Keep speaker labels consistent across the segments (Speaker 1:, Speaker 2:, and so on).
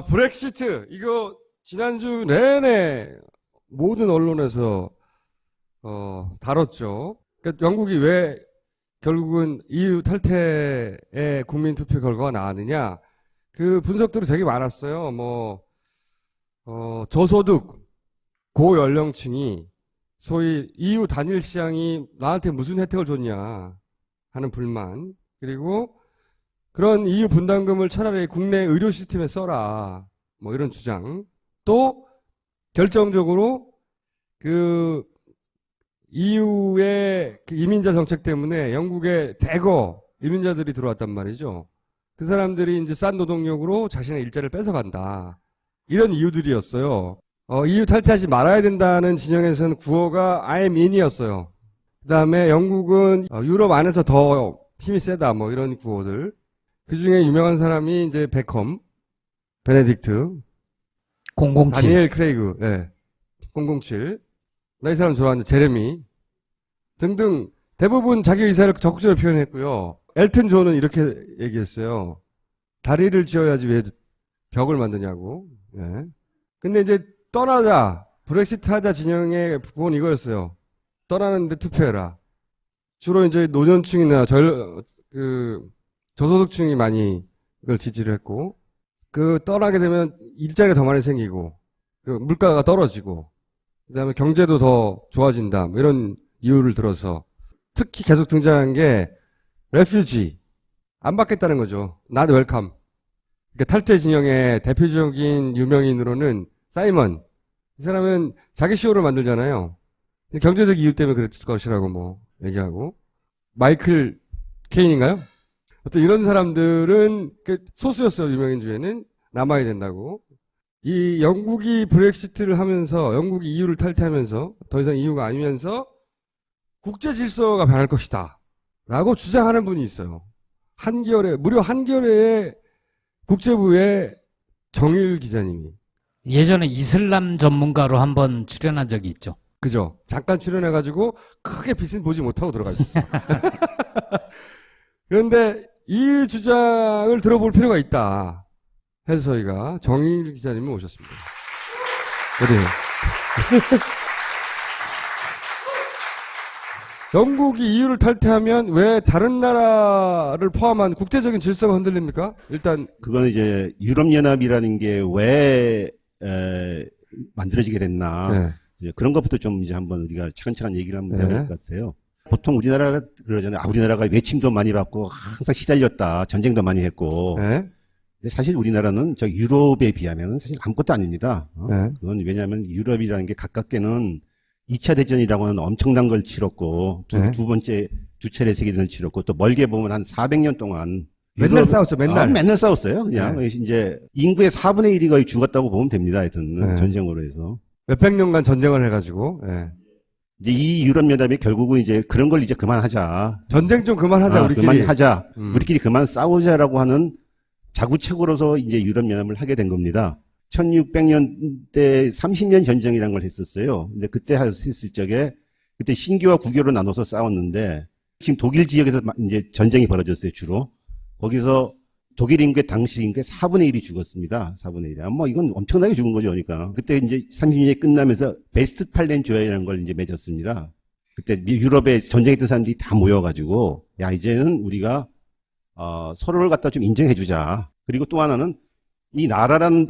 Speaker 1: 브렉시트 이거 지난주 내내 모든 언론에서 다뤘죠. 그러니까 영국이 왜 결국은 EU 탈퇴의 국민 투표 결과가 나왔느냐? 그 분석들이 되게 많았어요. 저소득 고연령층이 소위 EU 단일 시장이 나한테 무슨 혜택을 줬냐 하는 불만, 그리고 그런 EU 분담금을 차라리 국내 의료 시스템에 써라, 뭐 이런 주장. 또 결정적으로 그 EU의 그 이민자 정책 때문에 영국에 대거 이민자들이 들어왔단 말이죠. 그 사람들이 이제 싼 노동력으로 자신의 일자리를 뺏어간다, 이런 이유들이었어요. EU 탈퇴하지 말아야 된다는 진영에서는 구호가 I'm in이었어요. 그 다음에 영국은 유럽 안에서 더 힘이 세다, 뭐 이런 구호들. 그 중에 유명한 사람이 이제 베컴, 베네딕트,
Speaker 2: 007,
Speaker 1: 다니엘 크레이그, 예, 007. 나 이 사람 좋아하는 제레미 등등 대부분 자기 의사를 적극적으로 표현했고요. 엘튼 존은 이렇게 얘기했어요. 다리를 지어야지 왜 벽을 만드냐고. 예. 근데 이제 떠나자, 브렉시트 하자 진영의 구호는 이거였어요. 떠나는데 투표해라. 주로 이제 노년층이나 저소득층이 많이 이걸 지지를 했고, 떠나게 되면 일자리가 더 많이 생기고, 물가가 떨어지고, 그 다음에 경제도 더 좋아진다, 뭐 이런 이유를 들어서. 특히 계속 등장한 게 레퓨지, 안 받겠다는 거죠. not welcome. 그러니까 탈퇴 진영의 대표적인 유명인으로는 사이먼, 이 사람은 자기 쇼를 만들잖아요. 경제적 이유 때문에 그랬을 것이라고 뭐 얘기하고, 마이클 케인인가요? 어떤 이런 사람들은 소수였어요. 유명인 중에는 남아야 된다고. 이 영국이 브렉시트를 하면서, 영국이 EU를 탈퇴하면서 더 이상 EU가 아니면서 국제 질서가 변할 것이다 라고 주장하는 분이 있어요. 무려 한겨레의 국제부의 정일 기자님이.
Speaker 2: 예전에 이슬람 전문가로 한번 출연한 적이 있죠.
Speaker 1: 그죠? 잠깐 출연해가지고 크게 빛은 보지 못하고 들어가셨어요. 그런데 이 주장을 들어볼 필요가 있다 해서 저희가 정일 기자님을 모셨습니다. 어디에요? 영국이 EU를 탈퇴하면 왜 다른 나라를 포함한 국제적인 질서가 흔들립니까? 일단
Speaker 3: 그거는 이제 유럽연합이라는 게 왜 만들어지게 됐나,
Speaker 1: 네.
Speaker 3: 이제 그런 것부터 좀 이제 한번 우리가 차근차근 얘기를 한번
Speaker 1: 네.
Speaker 3: 해볼 것 같아요. 보통 우리나라가 그러잖아요. 우리나라가 외침도 많이 받고 항상 시달렸다, 전쟁도 많이 했고.
Speaker 1: 네.
Speaker 3: 근데 사실 우리나라는 저 유럽에 비하면 사실 아무것도 아닙니다.
Speaker 1: 네.
Speaker 3: 그건 왜냐하면 유럽이라는 게 가깝게는 2차 대전이라고 하는 엄청난 걸 치렀고,
Speaker 1: 네.
Speaker 3: 두 차례 세계대전을 치렀고, 또 멀게 보면 한 400년 동안
Speaker 1: 맨날 싸웠죠, 맨날.
Speaker 3: 맨날 싸웠어요. 그냥
Speaker 1: 네.
Speaker 3: 이제 인구의 4분의 1이 거의 죽었다고 보면 됩니다. 하여튼
Speaker 1: 네.
Speaker 3: 전쟁으로 해서.
Speaker 1: 몇백 년간 전쟁을 해가지고, 네.
Speaker 3: 이제 이 유럽연합이 결국은 이제 그런 걸 이제 그만하자.
Speaker 1: 전쟁 좀 그만하자, 우리끼리.
Speaker 3: 그만하자. 우리끼리 그만 싸우자라고 하는 자구책으로서 이제 유럽연합을 하게 된 겁니다. 1600년대 30년 전쟁이라는 걸 했었어요. 근데 그때 했을 적에, 그때 신교와 구교로 나눠서 싸웠는데, 지금 독일 지역에서 이제 전쟁이 벌어졌어요, 주로. 거기서 독일 인구의 당시 인구의 4분의 1이 죽었습니다. 4분의 1이. 뭐 이건 엄청나게 죽은 거죠, 그러니까. 그때 이제 30년이 끝나면서 베스트팔렌 조약이라는 걸 이제 맺었습니다. 그때 유럽에 전쟁했던 사람들이 다 모여가지고, 야, 이제는 우리가, 서로를 갖다 좀 인정해주자. 그리고 또 하나는, 이 나라라는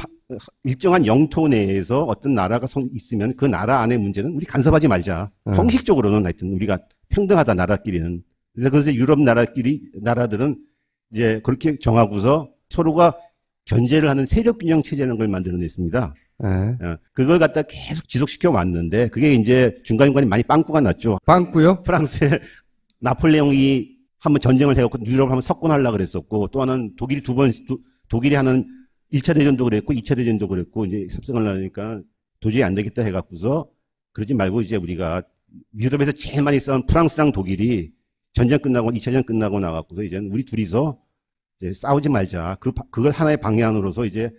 Speaker 3: 일정한 영토 내에서 어떤 나라가 있으면 그 나라 안의 문제는 우리 간섭하지 말자. 형식적으로는 하여튼 우리가 평등하다, 나라끼리는. 그래서 유럽 나라들은 이제 그렇게 정하고서 서로가 견제를 하는 세력 균형 체제라는 걸 만들어냈습니다.
Speaker 1: 네.
Speaker 3: 그걸 갖다 계속 지속시켜 왔는데, 그게 이제 중간중간에 많이 빵꾸가 났죠.
Speaker 1: 빵꾸요?
Speaker 3: 프랑스의 나폴레옹이 한번 전쟁을 해갖고 유럽을 한번 석권하려고 그랬었고, 또 하나는 독일이 하는 1차 대전도 그랬고 2차 대전도 그랬고, 이제 섭성을 하니까 도저히 안 되겠다 해갖고서, 그러지 말고 이제 우리가 유럽에서 제일 많이 싸운 프랑스랑 독일이 전쟁 끝나고 2차 대전 끝나고 나갖고서 이제는 우리 둘이서 이제 싸우지 말자. 그걸 하나의 방향으로서 이제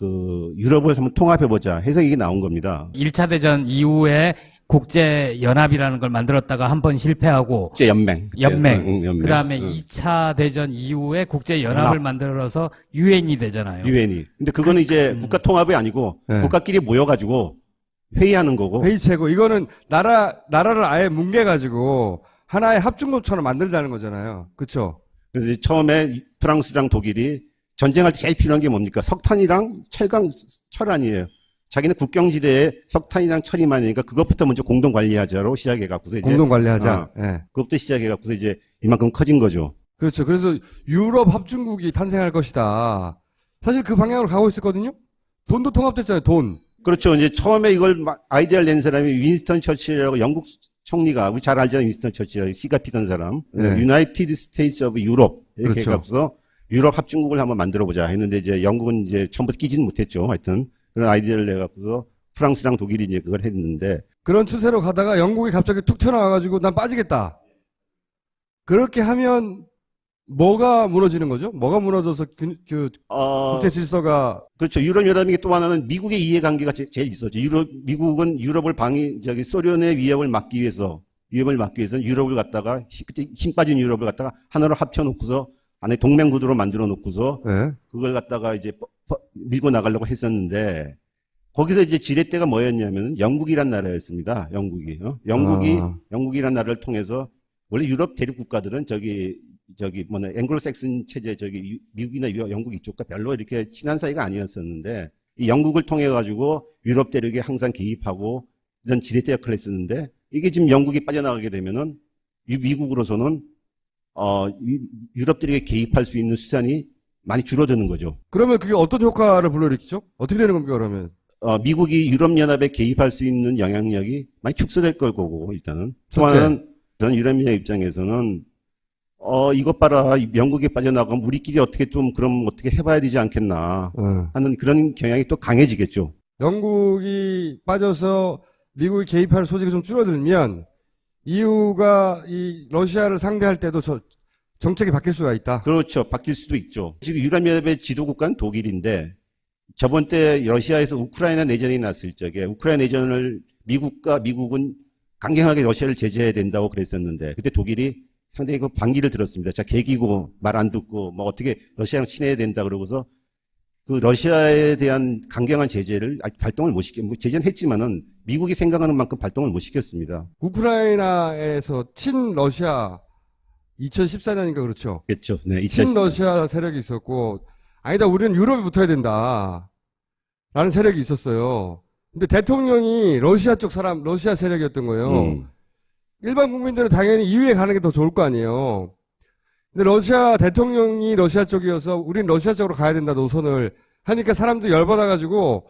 Speaker 3: 유럽을 한번 통합해보자 해서 이게 나온 겁니다.
Speaker 2: 1차 대전 이후에 국제 연합이라는 걸 만들었다가 한 번 실패하고
Speaker 3: 국제 연맹.
Speaker 2: 연맹. 그다음에 2차 대전 이후에 국제 연합을 만들어서 유엔이 되잖아요.
Speaker 3: 유엔이. 근데 그거는 이제 국가 통합이 아니고
Speaker 1: 네.
Speaker 3: 국가끼리 모여가지고 회의하는 거고.
Speaker 1: 회의체고 이거는 나라를 아예 뭉개가지고 하나의 합중국처럼 만들자는 거잖아요. 그렇죠?
Speaker 3: 그래서 이제 처음에 프랑스랑 독일이 전쟁할 때 제일 필요한 게 뭡니까? 석탄이랑 철 아니에요. 자기는 국경지대에 석탄이랑 철이 많으니까 그것부터 먼저 공동 관리하자로 시작해갖고서 이제
Speaker 1: 공동 관리하자. 예.
Speaker 3: 그것부터 시작해갖고서 이제 이만큼 커진 거죠.
Speaker 1: 그렇죠. 그래서 유럽 합중국이 탄생할 것이다. 사실 그 방향으로 가고 있었거든요. 돈도 통합됐잖아요. 돈.
Speaker 3: 그렇죠. 이제 처음에 이걸 아이디어를 낸 사람이 윈스턴 처칠이라고 영국 총리가 우리 잘 알잖아요. 윈스턴 처칠 시가 피던 사람.
Speaker 1: 네.
Speaker 3: 유나이티드 스테이츠 오브 유럽 이렇게
Speaker 1: 그렇죠.
Speaker 3: 해갖고서 유럽 합중국을 한번 만들어 보자 했는데 이제 영국은 이제 처음부터 끼지는 못했죠. 하여튼 그런 아이디어를 내갖고서 프랑스랑 독일이 이제 그걸 했는데
Speaker 1: 그런 추세로 가다가 영국이 갑자기 툭 튀어나와가지고 난 빠지겠다. 그렇게 하면 뭐가 무너지는 거죠? 뭐가 무너져서 국제 질서가
Speaker 3: 그렇죠. 유럽연합이 또 하나는 미국의 이해관계가 제일 있었죠. 미국은 유럽을 소련의 위협을 막기 위해서는 유럽을 갖다가, 그때 힘 빠진 유럽을 갖다가 하나로 합쳐놓고서 안에 동맹구도로 만들어 놓고서
Speaker 1: 네.
Speaker 3: 그걸 갖다가 이제 밀고 나가려고 했었는데 거기서 이제 지렛대가 뭐였냐면 영국이란 나라였습니다. 영국이란 나라를 통해서 원래 유럽 대륙 국가들은 앵글로색슨 체제 미국이나 영국 이쪽과 별로 이렇게 친한 사이가 아니었었는데 이 영국을 통해 가지고 유럽 대륙에 항상 개입하고 이런 지렛대 역할을 했었는데 이게 지금 영국이 빠져나가게 되면은 미국으로서는 유럽 대륙에 개입할 수 있는 수단이 많이 줄어드는 거죠.
Speaker 1: 그러면 그게 어떤 효과를 불러일으키죠? 어떻게 되는 겁니까 그러면?
Speaker 3: 미국이 유럽연합에 개입할 수 있는 영향력이 많이 축소될 거고 일단은. 또
Speaker 1: 첫째.
Speaker 3: 하나는 유럽연합 입장에서는 이것 봐라. 영국에 빠져나가면 우리끼리 그럼 어떻게 해봐야 되지 않겠나 하는 그런 경향이 또 강해지겠죠.
Speaker 1: 영국이 빠져서 미국이 개입할 소지가 좀 줄어들면 EU가 이 러시아를 상대할 때도 정책이 바뀔 수가 있다.
Speaker 3: 그렇죠. 바뀔 수도 있죠. 지금 유럽연합의 지도국가는 독일인데 저번 때 러시아에서 우크라이나 내전이 났을 적에 우크라이나 내전을 미국은 강경하게 러시아를 제재해야 된다고 그랬었는데 그때 독일이 상당히 그 반기를 들었습니다. 자, 개기고 말 안 듣고 뭐 어떻게 러시아랑 친해야 된다 그러고서 그 러시아에 대한 강경한 제재를 아직 발동을 못 제재는 했지만은 미국이 생각하는 만큼 발동을 못 시켰습니다.
Speaker 1: 우크라이나에서 친러시아 2014년인가 그렇죠.
Speaker 3: 그렇죠. 네.
Speaker 1: 친러시아 세력이 있었고 아니다 우리는 유럽에 붙어야 된다 라는 세력이 있었어요. 근데 대통령이 러시아 세력이었던 거예요. 일반 국민들은 당연히 EU에 가는 게 더 좋을 거 아니에요. 근데 러시아 대통령이 러시아 쪽이어서 우린 러시아 쪽으로 가야 된다 노선을 하니까 사람들이 열받아가지고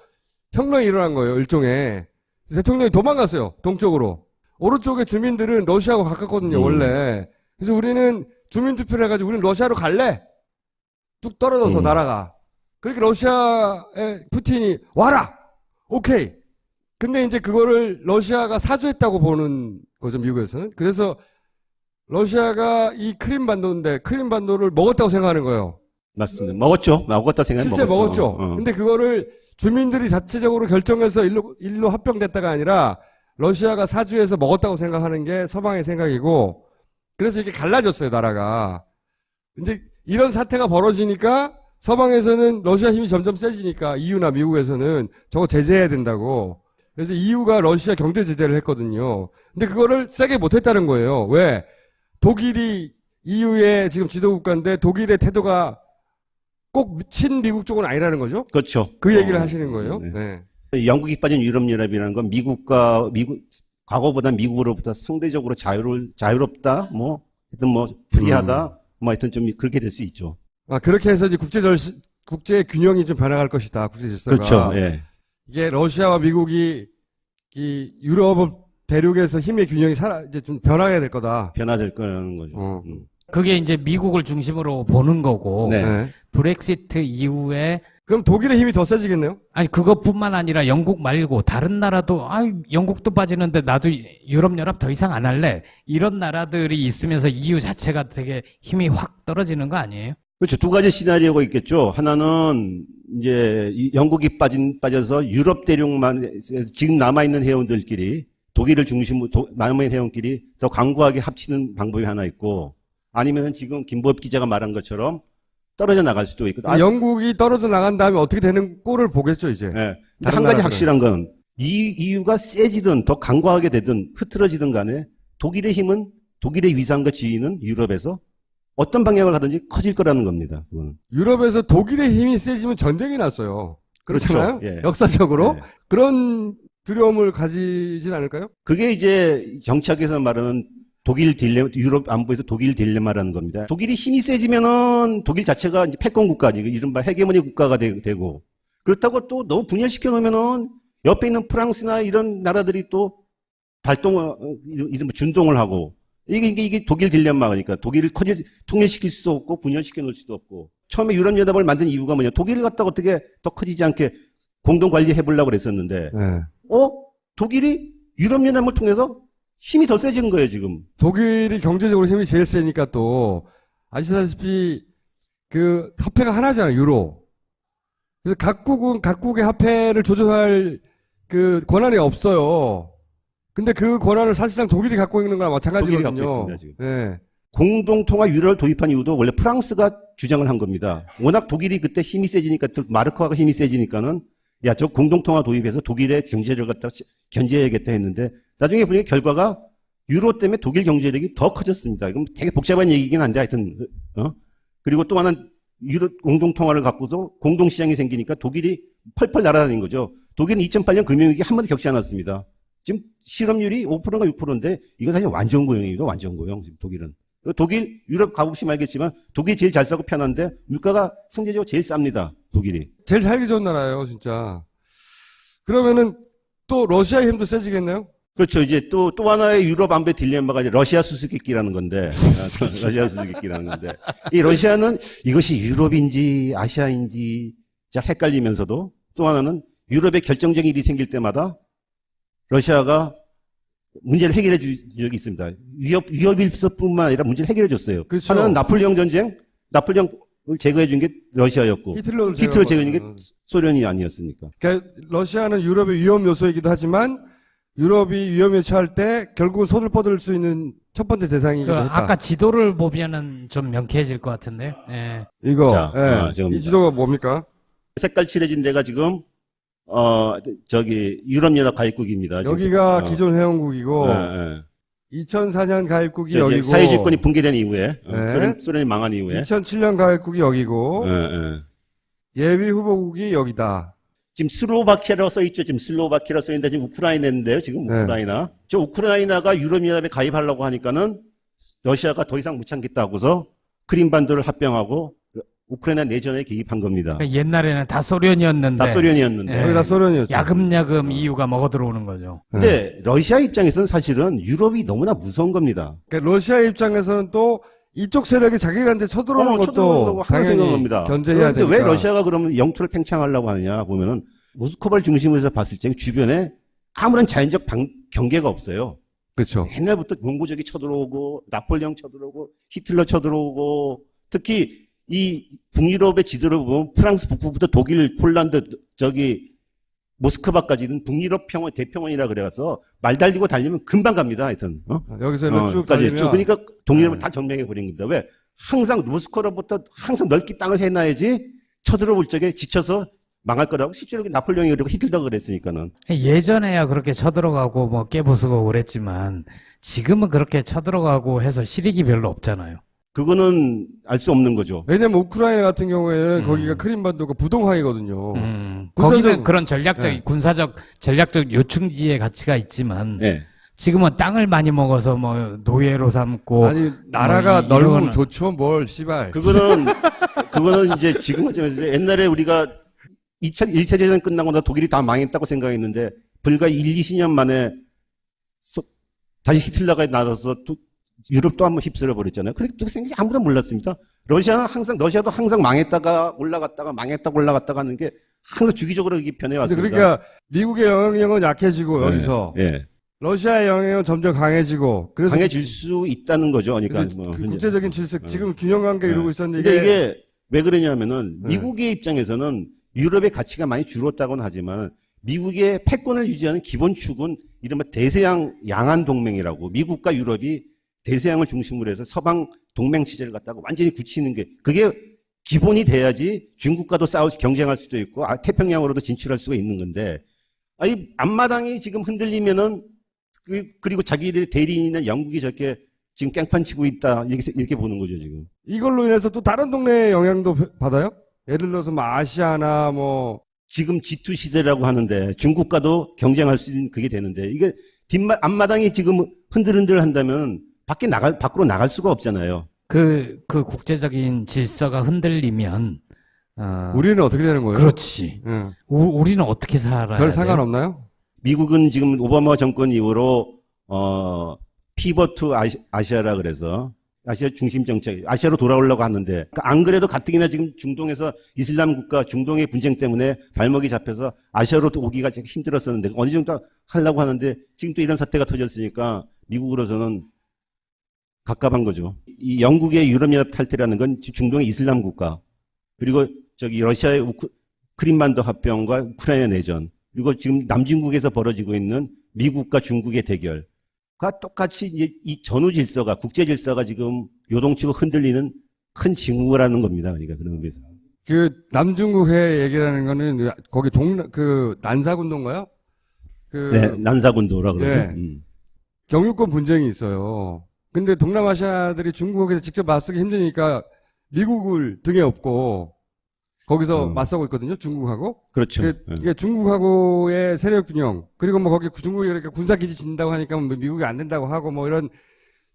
Speaker 1: 혁명이 일어난 거예요. 일종의. 대통령이 도망갔어요. 동쪽으로. 오른쪽의 주민들은 러시아하고 가깝거든요. 원래. 그래서 우리는 주민투표를 해가지고 우린 러시아로 갈래? 뚝 떨어져서 나라가. 그렇게 러시아의 푸틴이 와라! 오케이. 근데 이제 그거를 러시아가 사주했다고 보는 거죠, 미국에서는. 그래서 러시아가 이 크림반도를 먹었다고 생각하는 거예요.
Speaker 3: 맞습니다. 먹었다 생각하면
Speaker 1: 실제 먹었죠. 근데 그거를 주민들이 자체적으로 결정해서 일로 합병됐다가 아니라 러시아가 사주해서 먹었다고 생각하는 게 서방의 생각이고 그래서 이렇게 갈라졌어요, 나라가. 이제 이런 사태가 벌어지니까 서방에서는 러시아 힘이 점점 세지니까 EU나 미국에서는 저거 제재해야 된다고. 그래서 EU가 러시아 경제 제재를 했거든요. 근데 그거를 세게 못했다는 거예요. 왜? 독일이 EU의 지금 지도국가인데 독일의 태도가 꼭 친미국 쪽은 아니라는 거죠?
Speaker 3: 그렇죠.
Speaker 1: 그 얘기를 하시는 거예요.
Speaker 3: 네.
Speaker 1: 네.
Speaker 3: 영국이 빠진 유럽연합이라는 건 과거보다 미국으로부터 상대적으로 자유롭다, 하여튼 프리하다, 하여튼 좀 그렇게 될 수 있죠.
Speaker 1: 아, 그렇게 해서 이제 국제 균형이 좀 변화갈 것이다. 국제 질서가.
Speaker 3: 그렇죠. 예.
Speaker 1: 이게 러시아와 미국이 이 유럽 대륙에서 힘의 균형이 이제 좀 변화해야 될 거다.
Speaker 3: 변화될 거라는 거죠.
Speaker 2: 그게 이제 미국을 중심으로 보는 거고
Speaker 3: 네.
Speaker 1: 네.
Speaker 2: 브렉시트 이후에
Speaker 1: 그럼 독일의 힘이 더 세지겠네요?
Speaker 2: 아니 그것뿐만 아니라 영국 말고 다른 나라도 영국도 빠지는데 나도 유럽연합 더 이상 안 할래 이런 나라들이 있으면서 EU 자체가 되게 힘이 확 떨어지는 거 아니에요?
Speaker 3: 그렇죠. 두 가지 시나리오가 있겠죠. 하나는 이제 영국이 빠져서 유럽 대륙만 지금 남아있는 회원들끼리 독일을 중심으로 남의 해운끼리 더 강고하게 합치는 방법이 하나 있고 아니면 지금 김보엽 기자가 말한 것처럼 떨어져 나갈 수도 있고.
Speaker 1: 영국이 떨어져 나간 다음에 어떻게 되는 꼴을 보겠죠, 이제.
Speaker 3: 네.
Speaker 1: 다른
Speaker 3: 한 가지
Speaker 1: 나라들은.
Speaker 3: 확실한 건 이유가 세지든 더 강고하게 되든 흐트러지든 간에 독일의 힘은 독일의 위상과 지위는 유럽에서 어떤 방향을 가든지 커질 거라는 겁니다. 그거는.
Speaker 1: 유럽에서 독일의 힘이 세지면 전쟁이 났어요. 그렇잖아요.
Speaker 3: 그렇죠. 예.
Speaker 1: 역사적으로.
Speaker 3: 예.
Speaker 1: 그런 두려움을 가지진 않을까요?
Speaker 3: 그게 이제 정치학에서 말하는 유럽 안보에서 독일 딜레마라는 겁니다. 독일이 힘이 세지면은 독일 자체가 이제 패권 국가지, 이른바 헤게모니 국가가 되고, 그렇다고 또 너무 분열시켜 놓으면은 옆에 있는 프랑스나 이런 나라들이 또 이른바 준동을 하고, 이게 독일 딜레마니까 독일을 통일시킬 수도 없고 분열시켜 놓을 수도 없고. 처음에 유럽연합을 만든 이유가 뭐냐? 독일을 갖다가 어떻게 더 커지지 않게 공동 관리해 보려고 그랬었는데,
Speaker 1: 네.
Speaker 3: 독일이 유럽연합을 통해서 힘이 더 세진 거예요, 지금.
Speaker 1: 독일이 경제적으로 힘이 제일 세니까 또 아시다시피 그 화폐가 하나잖아요, 유로. 그래서 각국은 각국의 화폐를 조정할 그 권한이 없어요. 근데 그 권한을 사실상 독일이 갖고 있는 거랑 마찬가지거든요.
Speaker 3: 독일이 갖고 있습니다, 지금.
Speaker 1: 네.
Speaker 3: 공동통화 유로를 도입한 이유도 원래 프랑스가 주장을 한 겁니다. 워낙 독일이 그때 힘이 세지니까, 마르크화가 힘이 세지니까는, 야, 저 공동통화 도입해서 독일의 경제를 갖다 견제해야겠다 했는데, 나중에 보니까 결과가 유로 때문에 독일 경제력이 더 커졌습니다. 이건 되게 복잡한 얘기긴 한데, 하여튼, 그리고 또 하나는 유로 공동통화를 갖고서 공동시장이 생기니까 독일이 펄펄 날아다닌 거죠. 독일은 2008년 금융위기 한 번도 겪지 않았습니다. 지금 실업률이 5%인가 6%인데, 이건 사실 완전 고용입니다. 완전 고용, 지금 독일은. 독일, 유럽 가보시면 알겠지만, 독일이 제일 잘 싸고 편한데, 물가가 상대적으로 제일 쌉니다. 독일이.
Speaker 1: 제일 살기 좋은 나라예요, 진짜. 그러면은 또 러시아의 힘도 세지겠네요?
Speaker 3: 그렇죠. 이제 또 하나의 유럽 안배 딜레마가 이제 러시아 수수께끼라는 건데, 러시아 수수께끼라는 건데, 이 러시아는 이것이 유럽인지 아시아인지 헷갈리면서도 또 하나는 유럽에 결정적인 일이 생길 때마다 러시아가 문제를 해결해 준 적이 있습니다. 위협일서뿐만 아니라 문제를 해결해 줬어요.
Speaker 1: 그렇죠.
Speaker 3: 하나는 나폴레옹 전쟁, 나폴레옹을 제거해 준 게 러시아였고,
Speaker 1: 히틀러를
Speaker 3: 제거해 준 게 소련이 아니었습니까?
Speaker 1: 그러니까 러시아는 유럽의 위험 요소이기도 하지만 유럽이 위험에 처할 때 결국은 손을 뻗을 수 있는 첫 번째 대상이기도 했다.
Speaker 2: 아까 지도를 보면은 좀 명쾌해질 것 같은데요. 예.
Speaker 1: 이거
Speaker 3: 자,
Speaker 1: 이 지도가 뭡니까?
Speaker 3: 색깔 칠해진 데가 지금 유럽연합 가입국입니다.
Speaker 1: 여기가 기존 회원국이고
Speaker 3: 예.
Speaker 1: 2004년 가입국이
Speaker 3: 이제
Speaker 1: 여기고
Speaker 3: 사회주의권이 붕괴된 이후에
Speaker 1: 네.
Speaker 3: 소련이 망한 이후에
Speaker 1: 2007년 가입국이 여기고
Speaker 3: 예.
Speaker 1: 예비 후보국이 여기다.
Speaker 3: 지금 슬로바키아라고 써 있죠. 지금 슬로바키아라고 써 있는데 지금 우크라이나인데요. 지금
Speaker 1: 네.
Speaker 3: 우크라이나. 저 우크라이나가 유럽연합에 가입하려고 하니까는 러시아가 더 이상 못 참겠다고서 크림반도를 합병하고 우크라이나 내전에 개입한 겁니다.
Speaker 2: 그러니까 옛날에는 다 소련이었는데.
Speaker 3: 다 소련이었는데.
Speaker 2: 예.
Speaker 1: 여기 다 소련이었죠.
Speaker 2: 야금야금 EU가 먹어 들어오는 거죠.
Speaker 3: 근데 러시아 입장에서는 사실은 유럽이 너무나 무서운 겁니다.
Speaker 1: 그러니까 러시아 입장에서는 또 이쪽 세력이 자기들한테 쳐들어오는 것도
Speaker 3: 항상
Speaker 1: 당연히
Speaker 3: 생각합니다.
Speaker 1: 견제해야
Speaker 3: 그런데
Speaker 1: 되니까.
Speaker 3: 왜 러시아가 그러면 영토를 팽창하려고 하느냐 보면은 모스크바를 중심으로 해서 봤을 때 주변에 아무런 자연적 경계가 없어요.
Speaker 1: 그렇죠.
Speaker 3: 옛날부터 몽고족이 쳐들어오고 나폴레옹 쳐들어오고 히틀러 쳐들어오고 특히 이 북유럽의 지도를 보면 프랑스 북부부터 독일, 폴란드 모스크바까지는 북유럽 평원 대평원이라 그래서 말 달리고 달리면 금방 갑니다. 하여튼
Speaker 1: 여기서 이렇게 쭉 달리면
Speaker 3: 그러니까 동유럽을 다 점령해 버린 겁니다. 왜? 항상 모스크바로부터 항상 넓게 땅을 해놔야지 쳐들어올 적에 지쳐서 망할 거라고 실제로 나폴레옹이 그러고 히틀러가 그랬으니까는.
Speaker 2: 예전에야 그렇게 쳐들어가고 뭐 깨부수고 그랬지만 지금은 그렇게 쳐들어가고 해서 실익이 별로 없잖아요.
Speaker 3: 그거는 알 수 없는 거죠.
Speaker 1: 왜냐면 우크라이나 같은 경우에는 거기가 크림반도가 부동항이거든요.
Speaker 2: 거기는 그런 전략적,
Speaker 1: 네.
Speaker 2: 군사적, 전략적 요충지의 가치가 있지만
Speaker 3: 네.
Speaker 2: 지금은 땅을 많이 먹어서 뭐 노예로 삼고
Speaker 1: 아니 나라가
Speaker 2: 뭐
Speaker 1: 넓으면
Speaker 2: 이러고는-
Speaker 1: 좋죠. 뭘 씨발.
Speaker 3: 그거는 이제 지금 하자면 옛날에 우리가 1차 대전 끝나고 나 독일이 다 망했다고 생각했는데 불과 20년 만에 다시 히틀러가 나서서 유럽도 한번 휩쓸어 버렸잖아요. 그렇게 생각이 아무도 몰랐습니다. 러시아도 항상 망했다가 올라갔다가 망했다가 올라갔다가 하는 게 항상 주기적으로 이게 변해왔습니다.
Speaker 1: 그러니까 미국의 영향력은 약해지고 여기서
Speaker 3: 예.
Speaker 1: 러시아의 영향력은 점점 강해지고 그래서
Speaker 3: 강해질 수 있다는 거죠. 그러니까
Speaker 1: 그래서
Speaker 3: 뭐
Speaker 1: 그
Speaker 3: 현재.
Speaker 1: 국제적인 질서 지금 균형관계 이루고 있었는데
Speaker 3: 근데 이게 왜 그러냐면은
Speaker 1: 네.
Speaker 3: 미국의 입장에서는 유럽의 가치가 많이 줄었다고는 하지만 미국의 패권을 유지하는 기본 축은 이른바 대서양 양안 동맹이라고 미국과 유럽이 대서양을 중심으로 해서 서방 동맹 체제를 갖다가 완전히 굳히는 게 그게 기본이 돼야지 중국과도 경쟁할 수도 있고 태평양으로도 진출할 수가 있는 건데 아니 앞마당이 지금 흔들리면은 그리고 자기들의 대리인이나 영국이 저렇게 지금 깽판 치고 있다 이렇게 보는 거죠 지금.
Speaker 1: 이걸로 인해서 또 다른 동네의 영향도 받아요? 예를 들어서 뭐 아시아나 뭐
Speaker 3: 지금 G2 시대라고 하는데 중국과도 경쟁할 수 있는 그게 되는데 이게 앞마당이 지금 흔들흔들 한다면 밖으로 나갈 수가 없잖아요.
Speaker 2: 그 국제적인 질서가 흔들리면,
Speaker 1: 우리는 어떻게 되는 거예요?
Speaker 2: 그렇지.
Speaker 1: 예.
Speaker 2: 우리는 어떻게 살아야
Speaker 1: 별
Speaker 2: 돼요?
Speaker 1: 상관없나요?
Speaker 3: 미국은 지금 오바마 정권 이후로 피벗 투 아시아라 그래서 아시아 중심 정책, 아시아로 돌아오려고 하는데 안 그래도 가뜩이나 지금 중동에서 이슬람 국가 중동의 분쟁 때문에 발목이 잡혀서 아시아로 오기가 힘들었었는데 어느 정도 하려고 하는데 지금 또 이런 사태가 터졌으니까 미국으로서는 갑갑한 거죠. 이 영국의 유럽연합 탈퇴라는 건 중동의 이슬람 국가 그리고 저기 러시아의 크림반도 합병과 우크라이나 내전 그리고 지금 남중국에서 벌어지고 있는 미국과 중국의 대결과 똑같이 이제 이 전후 질서가 국제 질서가 지금 요동치고 흔들리는 큰 징후라는 겁니다. 그러니까 그런 의미에서.
Speaker 1: 그 남중국해 얘기라는 거는 거기 난사군도인가요?
Speaker 3: 네, 난사군도라 그러죠.
Speaker 1: 네. 경유권 분쟁이 있어요. 근데 동남아시아들이 중국에서 직접 맞서기 힘드니까 미국을 등에 업고 거기서 맞서고 있거든요. 중국하고.
Speaker 3: 그렇죠.
Speaker 1: 이게 중국하고의 세력 균형 그리고 뭐 거기 중국이 이렇게 군사기지 짓는다고 하니까 뭐 미국이 안 된다고 하고 뭐 이런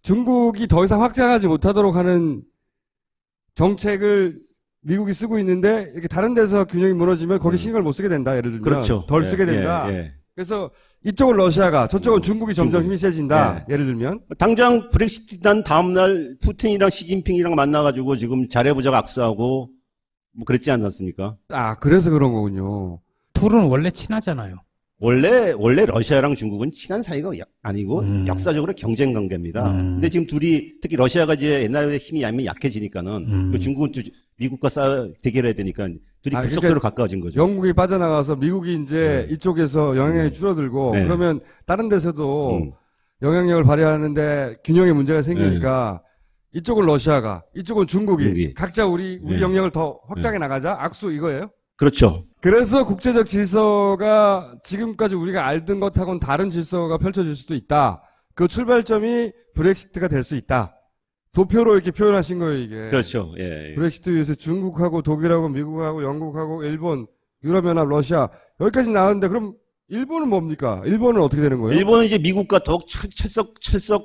Speaker 1: 중국이 더 이상 확장하지 못하도록 하는 정책을 미국이 쓰고 있는데 이렇게 다른 데서 균형이 무너지면 거기 신경을 못 쓰게 된다. 예를 들면
Speaker 3: 그렇죠.
Speaker 1: 덜 쓰게 된다.
Speaker 3: 예.
Speaker 1: 그래서 이쪽은 러시아가 저쪽은 중국이 점점
Speaker 3: 중국.
Speaker 1: 힘이 세진다.
Speaker 3: 예.
Speaker 1: 예를 들면
Speaker 3: 당장 브렉시트 난 다음날 푸틴이랑 시진핑이랑 만나가지고 지금 잘해보자고 악수하고 뭐 그랬지 않았습니까?
Speaker 1: 그래서 그런 거군요.
Speaker 2: 둘은 원래 친하잖아요.
Speaker 3: 원래 러시아랑 중국은 친한 사이가 아니고 역사적으로 경쟁 관계입니다. 근데 지금 둘이 특히 러시아가 이제 옛날에 힘이 약해지니까는 그 중국은 또 미국과 대결해야 되니까 둘이 급속도로
Speaker 1: 그러니까
Speaker 3: 가까워진 거죠.
Speaker 1: 영국이 빠져나가서 미국이 이제 이쪽에서 영향력이 줄어들고
Speaker 3: 네.
Speaker 1: 그러면 다른 데서도 영향력을 발휘하는데 균형에 문제가 생기니까 이쪽은 러시아가 이쪽은 중국이 각자 우리 영역을 더 확장해 나가자 악수 이거예요?
Speaker 3: 그렇죠.
Speaker 1: 그래서 국제적 질서가 지금까지 우리가 알던 것하고는 다른 질서가 펼쳐질 수도 있다. 그 출발점이 브렉시트가 될 수 있다. 도표로 이렇게 표현하신 거예요, 이게.
Speaker 3: 그렇죠. 예.
Speaker 1: 브렉시트 위해서 중국하고 독일하고 미국하고 영국하고 일본, 유럽연합, 러시아 여기까지 나왔는데 그럼 일본은 뭡니까? 일본은 어떻게 되는 거예요?
Speaker 3: 일본은 이제 미국과 더욱 철썩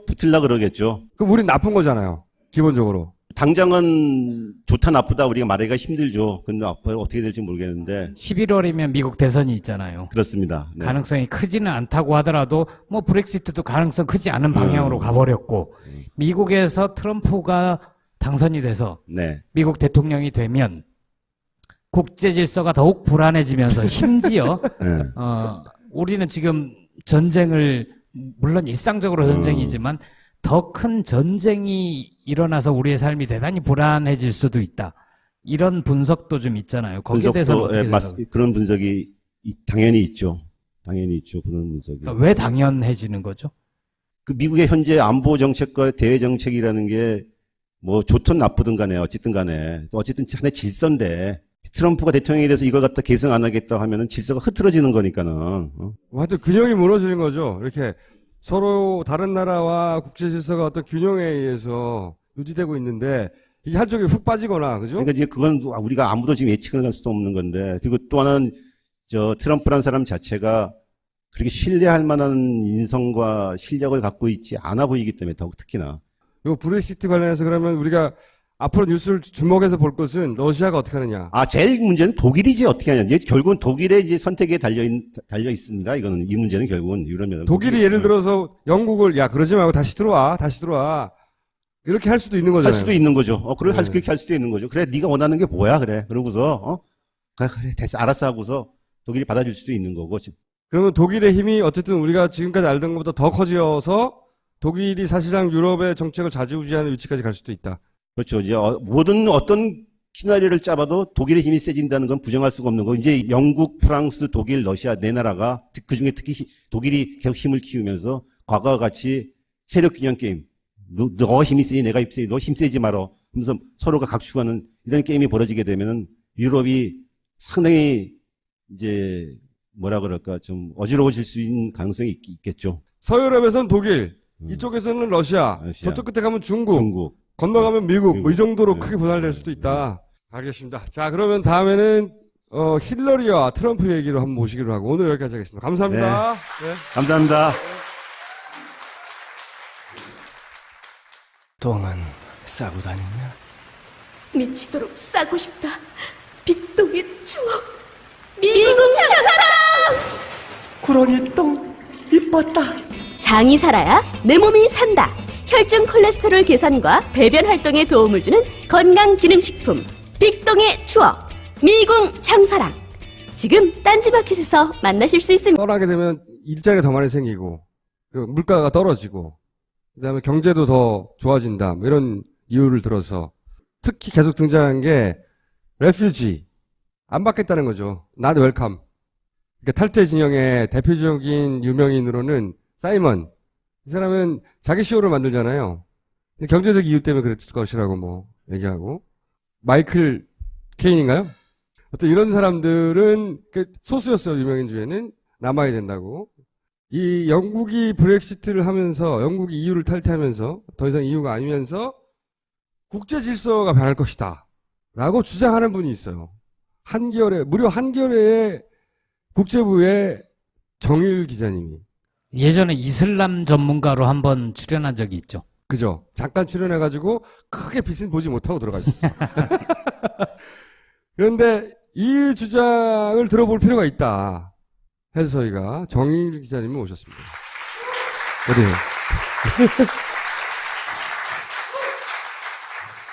Speaker 3: 붙으려 그러겠죠.
Speaker 1: 그럼 우린 나쁜 거잖아요. 기본적으로.
Speaker 3: 당장은 좋다 나쁘다 우리가 말하기가 힘들죠. 근데 앞으로 어떻게 될지 모르겠는데
Speaker 2: 11월이면 미국 대선이 있잖아요.
Speaker 3: 그렇습니다. 네.
Speaker 2: 가능성이 크지는 않다고 하더라도 뭐 브렉시트도 가능성 크지 않은 방향으로 가버렸고 미국에서 트럼프가 당선이 돼서
Speaker 3: 네.
Speaker 2: 미국 대통령이 되면 국제 질서가 더욱 불안해지면서 심지어
Speaker 3: 네.
Speaker 2: 우리는 지금 전쟁을 물론 일상적으로 전쟁이지만 더 큰 전쟁이 일어나서 우리의 삶이 대단히 불안해질 수도 있다. 이런 분석도 좀 있잖아요. 거기에 대해서는 어떻게 생각하세요?
Speaker 3: 그런 분석이 당연히 있죠. 당연히 있죠. 그런 분석이.
Speaker 2: 그러니까 왜 당연해지는 거죠?
Speaker 3: 그 미국의 현재 안보 정책과 대외 정책이라는 게 뭐 좋든 나쁘든 간에 어쨌든 하나의 질서인데 트럼프가 대통령이 돼서 이걸 갖다 개선 안 하겠다 하면은 질서가 흐트러지는 거니까는.
Speaker 1: 하여튼 균형이 무너지는 거죠. 이렇게 서로 다른 나라와 국제 질서가 어떤 균형에 의해서 유지되고 있는데 이게 한쪽이 훅 빠지거나 그죠?
Speaker 3: 그러니까 이제 그건 우리가 아무도 지금 예측을 할 수도 없는 건데 그리고 또 하나는 트럼프라는 사람 자체가 그렇게 신뢰할 만한 인성과 실력을 갖고 있지 않아 보이기 때문에 더욱 특히나.
Speaker 1: 요 브렉시트 관련해서 그러면 우리가 앞으로 뉴스를 주목해서 볼 것은 러시아가 어떻게 하느냐.
Speaker 3: 제일 문제는 독일이지 어떻게 하냐. 이제 결국은 독일의 이제 선택에 달려 있습니다. 이 문제는 결국은 유럽연합.
Speaker 1: 독일이 예를 들어서 영국을 그러지 말고 다시 들어와. 이렇게 할 수도 있는 거잖아요.
Speaker 3: 할 수도 있는 거죠. 그렇게 할 수도 있는 거죠. 그래, 네가 원하는 게 뭐야, 그래. 그러고서 그래, 됐어, 알았어 하고서 독일이 받아줄 수도 있는 거고.
Speaker 1: 그러면 독일의 힘이 어쨌든 우리가 지금까지 알던 것보다 더 커져서 독일이 사실상 유럽의 정책을 좌지우지하는 위치까지 갈 수도 있다.
Speaker 3: 그렇죠. 이제 모든 어떤 시나리오를 짜봐도 독일의 힘이 세진다는 건 부정할 수가 없는 거. 이제 영국, 프랑스, 독일, 러시아 네 나라가 그중에 특히 독일이 계속 힘을 키우면서 과거와 같이 세력균형 게임. 너 힘이 세니 내가 힘 세니 너 힘 세지 말어. 하면서 서로가 각축하는 이런 게임이 벌어지게 되면은 유럽이 상당히 이제 뭐라 그럴까 좀 어지러워질 수 있는 가능성이 있겠죠.
Speaker 1: 서유럽에서는 독일, 이쪽에서는 러시아,
Speaker 3: 러시아.
Speaker 1: 저쪽 끝에 가면 중국, 건너가면 미국, 뭐 이 정도로
Speaker 3: 네.
Speaker 1: 크게 분할될 수도 있다. 알겠습니다. 자, 그러면 다음에는 힐러리와 트럼프 얘기로 한번 모시기로 하고 오늘 여기까지 하겠습니다. 감사합니다. 네.
Speaker 3: 감사합니다.
Speaker 4: 똥은 싸고 다니냐?
Speaker 5: 미치도록 싸고 싶다. 빅동의 추억. 미궁 장사랑!
Speaker 4: 구렁이 똥 이뻤다.
Speaker 5: 장이 살아야 내 몸이 산다. 혈중 콜레스테롤 개선과 배변 활동에 도움을 주는 건강기능식품 빅동의 추억 미궁 장사랑. 지금 딴지마켓에서 만나실 수 있습니다.
Speaker 1: 떠나게 되면 일자리가 더 많이 생기고 물가가 떨어지고 그다음에 경제도 더 좋아진다. 뭐 이런 이유를 들어서 특히 계속 등장한 게 레퓨지 안 받겠다는 거죠. Not welcome. 그러니까 탈퇴 진영의 대표적인 유명인으로는 사이먼. 이 사람은 자기 쇼를 만들잖아요. 근데 경제적 이유 때문에 그랬을 것이라고 뭐 얘기하고 마이클 케인인가요? 어떤 이런 사람들은 소수였어요. 유명인 중에는 남아야 된다고. 이 영국이 브렉시트를 하면서 영국이 EU를 탈퇴하면서 더 이상 EU가 아니면서 국제 질서가 변할 것이다 라고 주장하는 분이 있어요. 무려 한겨레의 국제부의 정일 기자님이.
Speaker 2: 예전에 이슬람 전문가로 한번 출연한 적이 있죠.
Speaker 1: 그죠? 잠깐 출연해가지고 크게 빛은 보지 못하고 들어가셨어요. 그런데 이 주장을 들어볼 필요가 있다 해서 저희가 정일 기자님을 모셨습니다. 어디에요?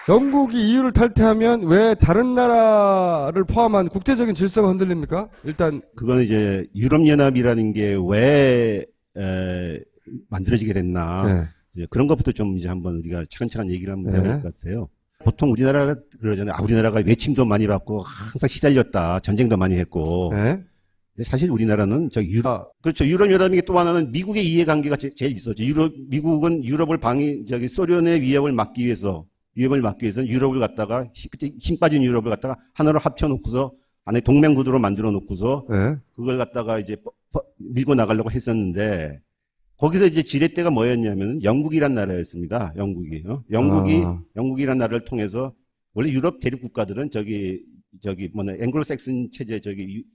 Speaker 1: 영국이 EU를 탈퇴하면 왜 다른 나라를 포함한 국제적인 질서가 흔들립니까? 일단
Speaker 3: 그거는 이제 유럽연합이라는 게 왜 만들어지게 됐나.
Speaker 1: 네.
Speaker 3: 이제 그런 것부터 좀 이제 한번 우리가 차근차근 얘기를 한번
Speaker 1: 네.
Speaker 3: 해볼 것 같아요. 보통 우리나라가 그러잖아요. 우리나라가 외침도 많이 받고 항상 시달렸다. 전쟁도 많이 했고.
Speaker 1: 네.
Speaker 3: 근데 사실 우리나라는 그렇죠. 유럽연합이 또 하나는 미국의 이해관계가 제일 있었죠. 미국은 유럽을 소련의 위협을 막기 위해서는 유럽을 갖다가 그때 힘 빠진 유럽을 갖다가 하나로 합쳐놓고서 안에 동맹구도로 만들어 놓고서
Speaker 1: 네.
Speaker 3: 그걸 갖다가 이제 밀고 나가려고 했었는데 거기서 이제 지렛대가 뭐였냐면 영국이란 나라였습니다. 영국이란 나라를 통해서 원래 유럽 대륙 국가들은 앵글로색슨 체제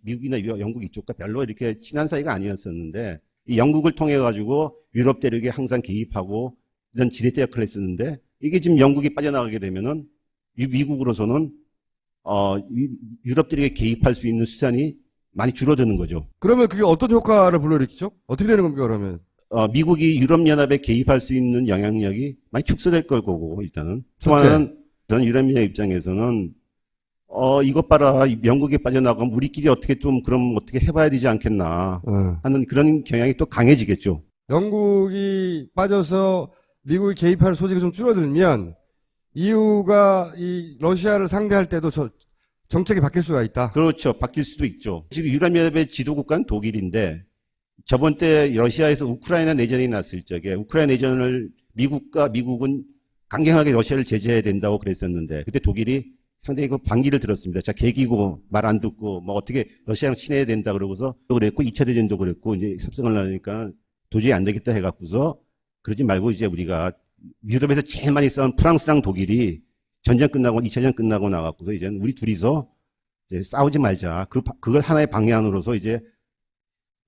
Speaker 3: 미국이나 영국 이쪽과 별로 이렇게 친한 사이가 아니었었는데 이 영국을 통해 가지고 유럽 대륙에 항상 개입하고 이런 지렛대 역할을 했었는데 이게 지금 영국이 빠져나가게 되면은 미국으로서는 유럽 대륙에 개입할 수 있는 수단이 많이 줄어드는 거죠.
Speaker 1: 그러면 그게 어떤 효과를 불러일으키죠? 어떻게 되는 겁니까, 그러면?
Speaker 3: 미국이 유럽연합에 개입할 수 있는 영향력이 많이 축소될 거고, 일단은. 또
Speaker 1: 첫째.
Speaker 3: 하나는, 저는 유럽연합 입장에서는, 이것 봐라, 영국에 빠져나가면 우리끼리 그럼 어떻게 해봐야 되지 않겠나 하는 그런 경향이 또 강해지겠죠.
Speaker 1: 영국이 빠져서 미국이 개입할 소지가 좀 줄어들면 EU가 이 러시아를 상대할 때도 정책이 바뀔 수가 있다.
Speaker 3: 그렇죠. 바뀔 수도 있죠. 지금 유럽연합의 지도국가는 독일인데, 저번 때 러시아에서 우크라이나 내전이 났을 적에 우크라이나 내전을 미국은 강경하게 러시아를 제재해야 된다고 그랬었는데 그때 독일이 상당히 그 반기를 들었습니다. 자, 개기고 말 안 듣고 뭐 어떻게 러시아랑 친해야 된다 그러고서 또 그랬고 2차 대전도 그랬고 이제 협상을 하니까 도저히 안 되겠다 해갖고서 그러지 말고 이제 우리가 유럽에서 제일 많이 싸운 프랑스랑 독일이 전쟁 끝나고 2차 대전 끝나고 나갖고서 이제 우리 둘이서 이제 싸우지 말자. 그걸 하나의 방향으로서 이제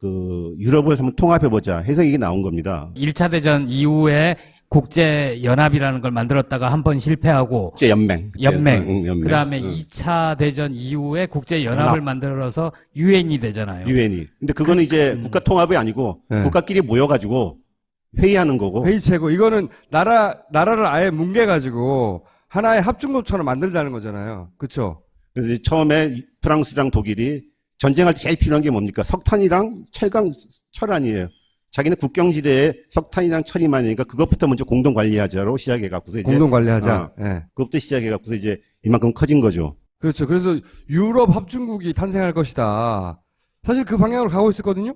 Speaker 3: 유럽을 한번 통합해보자 해서 이게 나온 겁니다.
Speaker 2: 1차 대전 이후에 국제연합이라는 걸 만들었다가 한 번 실패하고
Speaker 3: 국제연맹.
Speaker 2: 연맹. 그다음에 2차 대전 이후에 국제연합을 만들어서 유엔이 되잖아요.
Speaker 3: 유엔이. 근데 그거는 이제 국가 통합이 아니고
Speaker 1: 네.
Speaker 3: 국가끼리 모여가지고 회의하는 거고.
Speaker 1: 회의체고 이거는 나라를 아예 뭉개가지고 하나의 합중국처럼 만들자는 거잖아요. 그렇죠?
Speaker 3: 그래서 이제 처음에 프랑스랑 독일이 전쟁할 때 제일 필요한 게 뭡니까? 석탄이랑 철 아니에요. 자기는 국경지대에 석탄이랑 철이 많으니까 그것부터 먼저 공동 관리하자로 시작해갖고서 이제
Speaker 1: 공동 관리하자. 예.
Speaker 3: 그것부터 시작해갖고서 이제 이만큼 커진 거죠.
Speaker 1: 그렇죠. 그래서 유럽 합중국이 탄생할 것이다. 사실 그 방향으로 가고 있었거든요.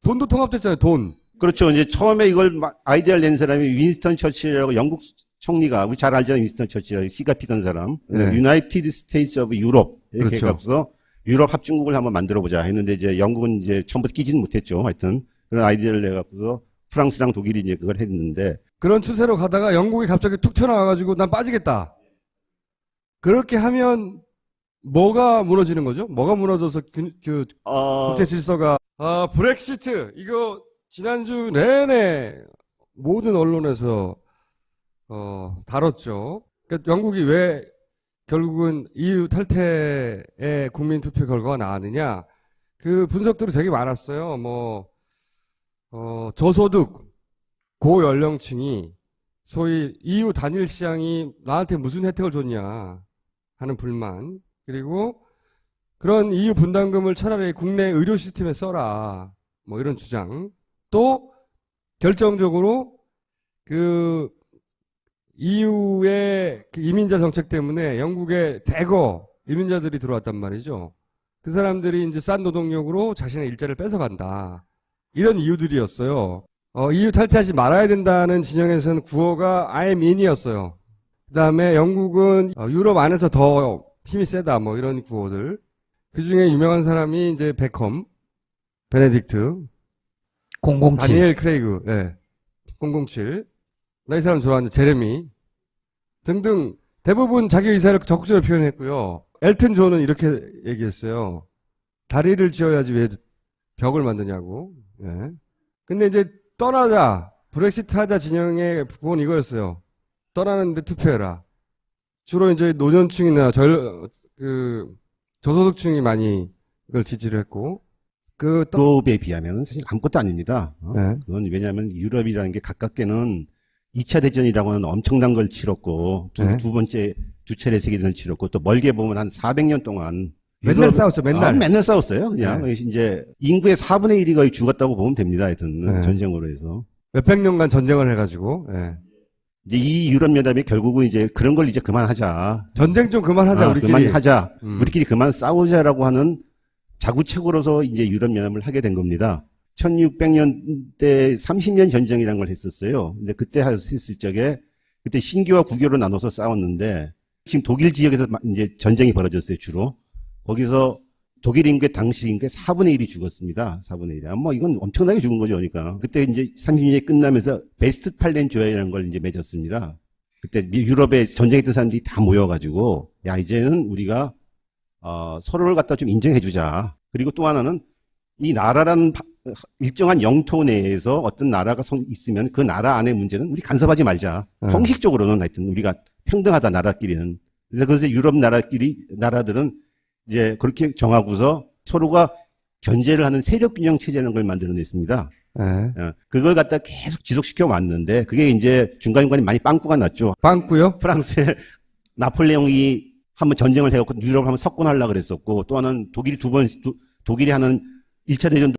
Speaker 1: 돈도 통합됐잖아요. 돈.
Speaker 3: 그렇죠. 이제 처음에 이걸 아이디어를 낸 사람이 윈스턴 처칠이라고 영국 총리가, 우리 잘 알잖아요. 윈스턴 처칠, 씨가 피던 사람.
Speaker 1: 네.
Speaker 3: 유나이티드 스테이츠 오브 유럽. 이렇게
Speaker 1: 그렇죠.
Speaker 3: 해갖고서 유럽 합중국을 한번 만들어 보자 했는데 이제 영국은 이제 처음부터 끼지는 못했죠. 하여튼 그런 아이디어를 내갖고서 프랑스랑 독일이 이제 그걸 했는데
Speaker 1: 그런 추세로 가다가 영국이 갑자기 툭 튀어나와가지고 난 빠지겠다. 그렇게 하면 뭐가 무너지는 거죠? 뭐가 무너져서 국제 질서가 브렉시트 이거 지난주 내내 모든 언론에서 다뤘죠. 그러니까 영국이 왜 결국은 EU 탈퇴의 국민 투표 결과가 나왔느냐? 그 분석들이 되게 많았어요. 저소득 고연령층이 소위 EU 단일 시장이 나한테 무슨 혜택을 줬냐 하는 불만. 그리고 그런 EU 분담금을 차라리 국내 의료 시스템에 써라. 뭐 이런 주장. 또 결정적으로 그 EU의 그 이민자 정책 때문에 영국에 대거 이민자들이 들어왔단 말이죠. 그 사람들이 이제 싼 노동력으로 자신의 일자리를 뺏어간다. 이런 이유들이었어요. EU 탈퇴하지 말아야 된다는 진영에서는 구호가 I'm in이었어요. 그 다음에 영국은 유럽 안에서 더 힘이 세다. 뭐 이런 구호들. 그 중에 유명한 사람이 이제 베컴, 베네딕트,
Speaker 2: 007.
Speaker 1: 다니엘 크레이그, 예. 007. 나 이 사람 좋아하는 제레미 등등 대부분 자기 의사를 적극적으로 표현했고요. 엘튼 존은 이렇게 얘기했어요. 다리를 지어야지 왜 벽을 만드냐고. 예. 근데 이제 떠나자, 브렉시트 하자 진영의 구호는 이거였어요. 떠나는데 투표해라. 주로 이제 노년층이나 저소득층이 많이 이걸 지지를 했고,
Speaker 3: 유럽에 비하면 사실 아무것도 아닙니다.
Speaker 1: 네.
Speaker 3: 그건 왜냐하면 유럽이라는 게 가깝게는 2차 대전이라고 하는 엄청난 걸 치렀고,
Speaker 1: 네.
Speaker 3: 두 차례 세계대전을 치렀고, 또 멀게 보면 한 400년 동안.
Speaker 1: 맨날 싸웠죠, 맨날.
Speaker 3: 맨날 싸웠어요. 그냥.
Speaker 1: 네.
Speaker 3: 이제 인구의 4분의 1이 거의 죽었다고 보면 됩니다. 하여튼.
Speaker 1: 네.
Speaker 3: 전쟁으로 해서.
Speaker 1: 몇백 년간 전쟁을 해가지고, 예.
Speaker 3: 이제 이 유럽연합이 결국은 이제 그런 걸 이제 그만하자.
Speaker 1: 전쟁 좀 그만하자, 우리끼리.
Speaker 3: 그만하자.
Speaker 1: 음.
Speaker 3: 우리끼리 그만 싸우자라고 하는 자구책으로서 이제 유럽연합을 하게 된 겁니다. 1600년대 30년 전쟁이라는 걸 했었어요. 근데 그때 했을 적에 그때 신교와 구교로 나눠서 싸웠는데 지금 독일 지역에서 이제 전쟁이 벌어졌어요, 주로. 거기서 독일 인구의 당시 인구의 4분의 1이 죽었습니다. 4분의 1이. 뭐 이건 엄청나게 죽은 거죠, 그러니까. 그때 이제 30년이 끝나면서 베스트팔렌 조약이라는 걸 이제 맺었습니다. 그때 유럽에 전쟁했던 사람들이 다 모여가지고 야, 이제는 우리가 서로를 갖다 좀 인정해주자. 그리고 또 하나는 이 나라라는 일정한 영토 내에서 어떤 나라가 있으면 그 나라 안의 문제는 우리 간섭하지 말자. 형식적으로는 하여튼 우리가 평등하다, 나라끼리는. 그래서 유럽 나라들은 이제 그렇게 정하고서 서로가 견제를 하는 세력균형 체제라는 걸 만들어냈습니다.
Speaker 1: 예.
Speaker 3: 그걸 갖다 계속 지속시켜 왔는데 그게 이제 중간중간에 많이 빵꾸가 났죠.
Speaker 1: 빵꾸요?
Speaker 3: 프랑스에 나폴레옹이 한번 전쟁을 해갖고 유럽을 한번 석권하려고 그랬었고 또 하나는 독일이 독일이 하는 1차 대전